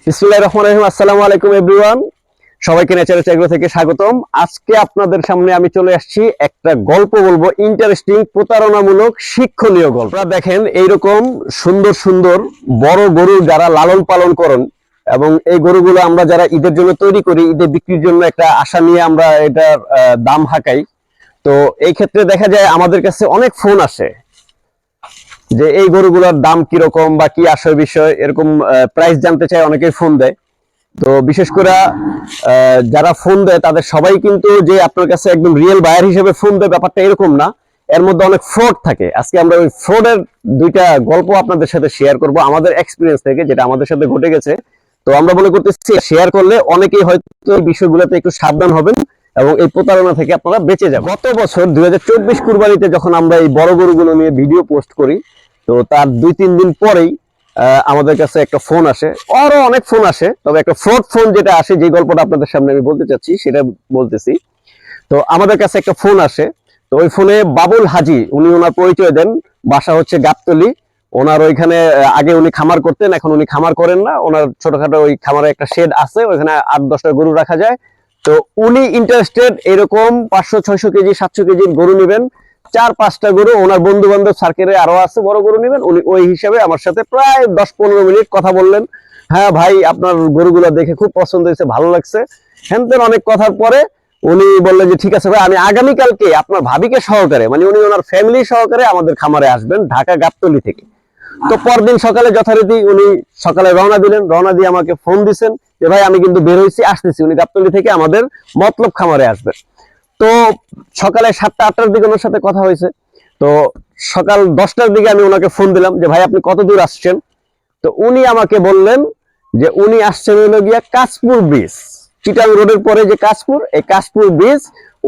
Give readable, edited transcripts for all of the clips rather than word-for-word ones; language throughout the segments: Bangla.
বিসমিল্লাহির রহমানির রহিম। আসসালামু আলাইকুম এভরিওয়ান, সবাইকে নেচারের এগ্রো থেকে স্বাগতম। আজকে আপনাদের সামনে আমি চলে আসছি একটা গল্প বলবো, ইন্টারেস্টিং, প্রতারণামূলক, শিক্ষণীয় গল্প। আপনারা দেখেন এইরকম সুন্দর সুন্দর বড় গরু যারা লালন পালন করেন এবং এই গরুগুলো আমরা যারা ঈদের জন্য তৈরি করি, ঈদে বিক্রির জন্য একটা আশা নিয়ে আমরা এটার দাম হাঁকাই। তো এই ক্ষেত্রে দেখা যায় আমাদের কাছে অনেক ফোন আসে যে এই গরুগুলোর দাম কিরকম বা কি আসল বিষয়, এরকম প্রাইস জানতে চায়, অনেকেই ফোন দেয়। তো বিশেষ করে যারা ফোন দেয় তাদের সবাই কিন্তু যে আপনার কাছে একদম রিয়েল বায়ার হিসেবে ফোন দেয় ব্যাপারটা এরকম না, এর মধ্যে অনেক ফ্রড থাকে। আজকে আমরা ওই ফ্রডের দুইটা গল্প আপনাদের সাথে শেয়ার করব আমাদের এক্সপিরিয়েন্স থেকে, যেটা আমাদের সাথে ঘটে গেছে। তো আমরা মনে করতেছি শেয়ার করলে অনেকেই হয়তো এই বিষয়গুলোতে একটু সাবধান হবেন এবং এই প্রতারণা থেকে আপনারা বেঁচে যাবেন। গত বছর 2024 কুরবানিতে যখন আমরা এই বড় গরুগুলো নিয়ে ভিডিও পোস্ট করি, তো তার 2-3 দিন পরেই আমাদের কাছে একটা ফোন আসে। আরো অনেক ফোন আসে, তবে একটা ফ্রড ফোন যেটা আসে, যে গল্পটা আপনাদের সামনে আমি বলতে চাচ্ছি সেটা বলতেছি। তো আমাদের কাছে একটা ফোন আসে। তো ওই ফোনে বাবুল হাজি, উনি ওনার পরিচয় দেন, বাসা হচ্ছে গাবতলী। ওনার ওইখানে আগে উনি খামার করতেন, এখন উনি খামার করেন না। ওনার ছোটখাটো ওই খামারে একটা শেড আছে, ওইখানে 8-10টা গরু রাখা যায়। তো উনি ইন্টারেস্টেড এরকম 500-600 কেজি 700 কেজির গরু নেবেন, 4-5টা গরু। ওনার বন্ধু বান্ধব সার্কেলে আরো আছে বড় গরু নেবেন। উনি ওই হিসাবে আমার সাথে প্রায় 10-15 মিনিট কথা বললেন। হ্যাঁ ভাই, আপনার গরুগুলো দেখে খুব পছন্দ হয়েছে, ভালো লাগছে, হ্যান অনেক কথার পরে উনি বললেন যে ঠিক আছে ভাই, আমি আগামীকালকে আপনার ভাবিকে সহকারে, মানে উনি ওনার ফ্যামিলি সহকারে আমাদের খামারে আসবেন ঢাকা গাবতলী থেকে। তো পরদিন সকালে যথারীতি উনি সকালে রওনা দিলেন। রওনা দিয়ে আমাকে ফোন দিছেন যে ভাই আমি কিন্তু বের হয়েছি, আসতেছি। উনি গাবতলী থেকে আমাদের মতলব খামারে আসবেন। তো সকালে 7টা-8টার দিকে ওনার সাথে কথা হয়েছে। তো সকাল 10টার দিকে আমি ওনাকে ফোন দিলাম যে ভাই আপনি কত দূর আসছেন। তো উনি আমাকে বললেন যে উনি আসছেন হলো গিয়া কাশপুর ব্রিজ, চিটাং রোডের পরে যে কাশপুর, এই কাশপুর ব্রিজ।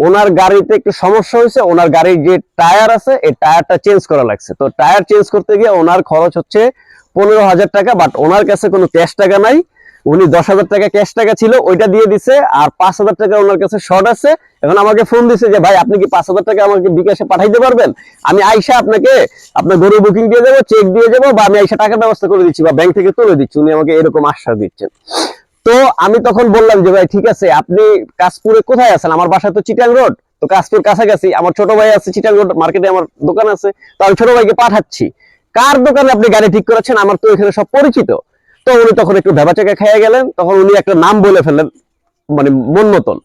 ওনার গাড়িতে একটু সমস্যা হয়েছে, ওনার গাড়ির যে টায়ার আছে এই টায়ারটা চেঞ্জ করা লাগছে। তো টায়ার চেঞ্জ করতে গিয়ে ওনার খরচ হচ্ছে 15,000 টাকা, বাট ওনার কাছে কোনো ক্যাশ টাকা নাই। উনি 10,000 টাকা ক্যাশ টাকা ছিল, ওইটা দিয়ে দিছে, আর 5,000 টাকা ওনার কাছে শর্ট আছে। এখন আমাকে ফোন দিছে যে ভাই আপনি কি 5,000 টাকা আমাকে বিকাশে পাঠাইতে পারবেন? আমি আইসা আপনাকে আপনার গরু বুকিং দিয়ে যাবো, চেক দিয়ে যাবো, বা আমি আইসা টাকার ব্যবস্থা করে দিচ্ছি বা ব্যাংক থেকে তুলে দিচ্ছি। উনি আমাকে এরকম আশ্বাস দিচ্ছেন। তো আমি তখন বললাম যে ভাই ঠিক আছে, আপনি কাশপুরে কোথায় আছেন? আমার বাসা তো চিটাং রোড, তো কাশপুর কাছাকাছি। আমার ছোট ভাই আছে চিটাং রোড মার্কেটে, আমার দোকান আছে। তো আমি ছোট ভাইকে পাঠাচ্ছি। কার দোকানে আপনি গাড়ি ঠিক করেছেন? আমার তো এখানে সব পরিচিত। তো উনি তখন একটু ভেবাচাকা খেয়ে গেলেন। তখন উনি একটা নাম বলে ফেললেন, মানে মন মতন।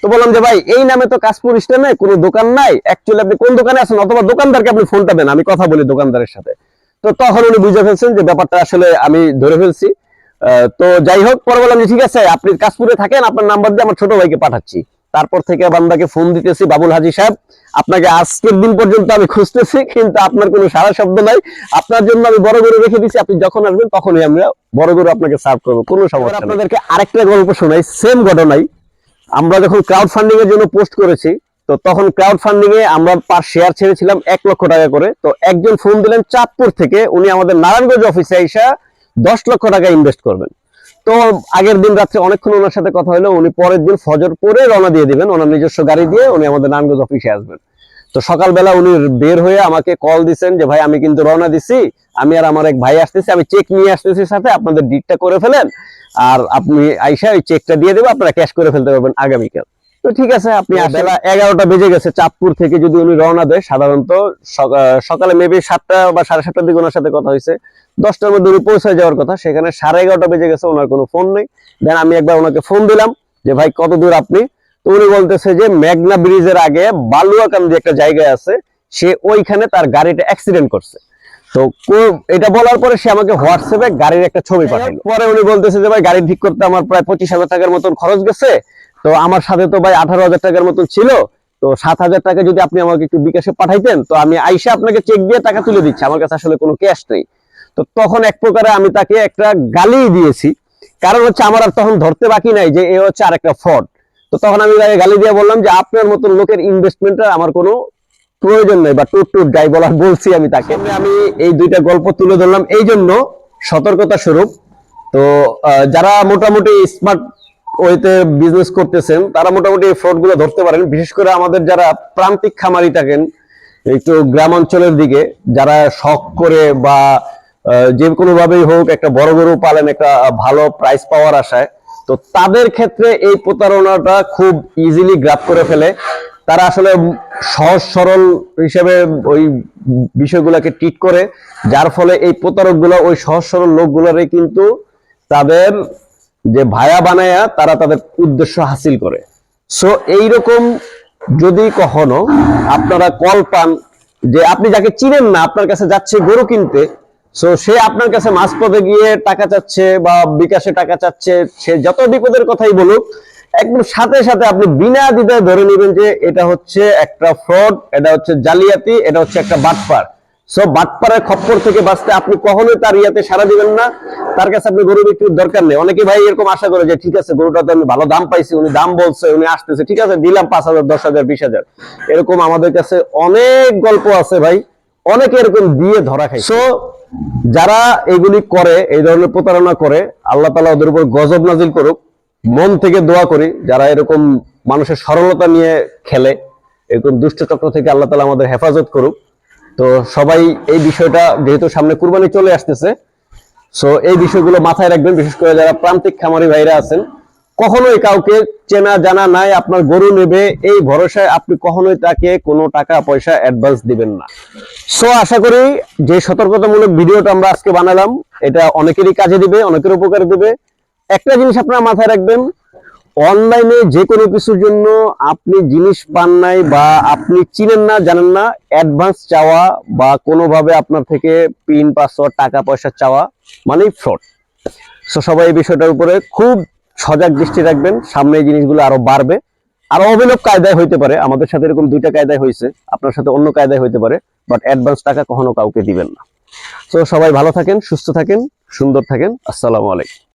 তো বললাম যে ভাই এই নামে তো কাশপুর স্টেশনে কোনো দোকান নাই, অ্যাকচুয়ালি আপনি কোন দোকানে আছেন, অথবা দোকানদারকে আপনি ফোনটা দেন, আমি কথা বলি দোকানদারের সাথে। তো তখন উনি বুঝে ফেলছেন যে ব্যাপারটা আসলে আমি ধরে ফেলছি। তো যাই হোক, পরে বললাম যে ঠিক আছে আপনি কাশপুরে থাকেন, আপনার নাম্বার দিয়ে আমার ছোট ভাইকে পাঠাচ্ছি। তারপর থেকে বান্দাকে ফোন দিতেছি, বাবুল হাজি সাহেব আপনাকে আজকের দিন পর্যন্ত আমি খুঁজতেছি, কিন্তু আপনার কোনো সারা শব্দ নাই। আপনার জন্য আমি বড় গরু রেখে দিচ্ছি, আপনি যখন আসবেন তখনই আমরা বড় গরু আপনাকে সার্ভ করবো, কোনো সমস্যা নেই। আপনাদেরকে আরেকটা গল্প শোনাই, সেম ঘটনাই। আমরা যখন ক্রাউড ফান্ডিং এর জন্য পোস্ট করেছি, তো তখন ক্রাউড ফান্ডিং এ আমরা পার শেয়ার ছেড়েছিলাম 1 লক্ষ টাকা করে। তো একজন ফোন দিলেন চাঁদপুর থেকে, উনি আমাদের নারায়ণগঞ্জ অফিসে এসে 10 লক্ষ টাকা ইনভেস্ট করবেন। তো আগের দিন রাত্রে অনেকক্ষণ ওনার সাথে কথা হলো, উনি পরের দিন ফজর পরে রওনা দিয়ে দিবেন, ওনার নিজস্ব গাড়ি দিয়ে উনি আমাদের নারায়ণগঞ্জ অফিসে আসবেন। তো সকালবেলা উনি বের হয়ে আমাকে কল দিচ্ছেন যে ভাই আমি কিন্তু রওনা দিছি, আমি আর আমার এক ভাই আসতেছি, আমি চেক নিয়ে আসতেছি সাথে, আপনাদের ডিটটা করে ফেলেন, আর আপনি আইসা ওই চেকটা দিয়ে দেবো, আপনারা ক্যাশ করে ফেলতে পারবেন আগামীকাল। তো ঠিক আছে, আপনি বেলা 11টা বেজে গেছে। চাঁদপুর থেকে যদি উনি রওনা দেয় সাধারণত সকালে মেবি 7টা বা 7:30টার দিকে ওনার সাথে কথা হয়েছে, 10টার মধ্যে উনি পৌঁছে যাওয়ার কথা, সেখানে 11:30টা বেজে গেছে, ওনার কোনো ফোন নেই। দেন আমি একবার ওনাকে ফোন দিলাম যে ভাই কত দূর আপনি? তো উনি বলতেছে যে মেঘনা ব্রিজের আগে বালুয়াকান্দি একটা জায়গায় আছে, সে ওইখানে তার গাড়িটা অ্যাক্সিডেন্ট করছে। তো এটা বলার পরে সে আমাকে হোয়াটসঅ্যাপে গাড়ির একটা ছবি পাঠালো। পরে উনি বলতেছে যে ভাই গাড়ি ঠিক করতে আমার প্রায় 25,000 টাকার মতন খরচ গেছে। তো আমার সাথে তো ভাই 18,000 টাকার মতন ছিল। তো 7,000 টাকা যদি আপনি আমাকে একটু বিকাশে পাঠাইতেন, তো আমি আইসা আপনাকে চেক দিয়ে টাকা তুলে দিচ্ছি, আমার কাছে আসলে কোনো ক্যাশ নেই। তো তখন এক প্রকারে আমি তাকে একটা গালি দিয়েছি, কারণ হচ্ছে আমার আর তখন ধরতে বাকি নাই যে এ হচ্ছে আরেকটা ফ্রড। তো তখন আমি তাকে গালি দিয়ে বললাম যে আপনার মতন লোকের ইনভেস্টমেন্টটা আমার কোনো প্রয়োজন নেই, বা টুট টুট যাই বলার বলছি আমি তাকে। আমি এই দুইটা গল্প তুলে ধরলাম এই জন্য, সতর্কতা স্বরূপ। তো যারা মোটামুটি স্মার্ট ওয়েতে বিজনেস করতেছেন তারা মোটামুটি ফ্রড গুলো ধরতে পারেন। বিশেষ করে আমাদের যারা প্রান্তিক খামারি থাকেন একটু গ্রাম অঞ্চলের দিকে, যারা শখ করে বা যে কোনো ভাবেই হোক একটা বড় গরু পালেন একটা ভালো প্রাইস পাওয়ার আশায়, তো তাদের ক্ষেত্রে এই প্রতারণাটা খুব ইজিলি গ্রাব করে ফেলে। তারা আসলে সহজ সরল হিসেবে ওই বিষয়গুলোকে ট্রিট করে, যার ফলে এই প্রতারকগুলো ওই সহজ সরল লোকগুলোরে কিন্তু তাদের যে ভায়া বানায়া তারা তাদের উদ্দেশ্য হাসিল করে। সো এইরকম যদি কখনো আপনারা কল পান যে আপনি যাকে চিনেন না আপনার কাছে যাচ্ছে গরু কিনতে, সো সে আপনার কাছে মাঝপথে গিয়ে টাকা চাচ্ছে বা বিকাশে টাকা চাচ্ছে, সে যত বিপদের কথাই বলুক, একদম সাথে সাথে আপনি বিনা দ্বিধায় ধরে নেবেন যে এটা হচ্ছে একটা ফ্রড, এটা হচ্ছে জালিয়াতি, এটা হচ্ছে একটা বাটপার। সো বাটপারের খপ্পর থেকে বাঁচতে আপনি কখনোই তার ইয়াতে সাড়া দিবেন না। তার কাছে আপনি গরু বিক্রির দরকার নেই। অনেকে ভাই এরকম আশা করে যে ঠিক আছে গরুটা তো আমি ভালো দাম পাইছি, উনি দাম বলছে, উনি আসতেছে, ঠিক আছে দিলাম 5,000 10,000 20,000। এরকম আমাদের কাছে অনেক গল্প আছে ভাই, অনেকে এরকম দিয়ে ধরা খায়। সো যারা এগুলি করে, এই ধরনের প্রতারণা করে, আল্লাহ তাআলা ওদের উপর গজব নাজিল করুক। মন থেকে দোয়া করি যারা এরকম মানুষের সরলতা নিয়ে খেলে, এরকম দুষ্ট চক্র থেকে আল্লাহ তাআলা আমাদের হেফাজত করুক। তো সবাই এই বিষয়টা, যেহেতু সামনে কুরবানি চলে আসতেছে, সো এই বিষয়গুলো মাথায় রাখবেন। বিশেষ করে যারা প্রান্তিক খামারি ভাইরা আছেন, কখনোই কাউকে চেনা জানা নাই আপনার গরু নেবে এই ভরসায় আপনি কখনোই তাকে কোনো টাকা পয়সা অ্যাডভান্স দিবেন না। সো আশা করি যে সতর্কতামূলক ভিডিওটা আমরা আজকে বানালাম এটা অনেকেরই কাজে দিবে, অনেকের উপকার দিবে। একটা জিনিস আপনারা মাথায় রাখবেন, অনলাইনে যে কোনো কিছুর জন্য আপনি জিনিস পান নাই বা আপনি চিনেন না জানেন না, অ্যাডভান্স চাওয়া বা কোনোভাবে আপনার থেকে পিন পাসওয়ার্ড টাকা পয়সা চাওয়া মানে ফ্রড। সো সবাই এই বিষয়টার উপরে খুব সজাগ দৃষ্টি রাখবেন। সামনে এই জিনিসগুলো আরো বাড়বে, আরো অভিনব কায়দায় হইতে পারে। আমাদের সাথে এরকম 2টা কায়দায় হয়েছে, আপনার সাথে অন্য কায়দায় হইতে পারে, বাট অ্যাডভান্স টাকা কখনো কাউকে দিবেন না। তো সবাই ভালো থাকেন, সুস্থ থাকেন, সুন্দর থাকেন। আসসালামু আলাইকুম।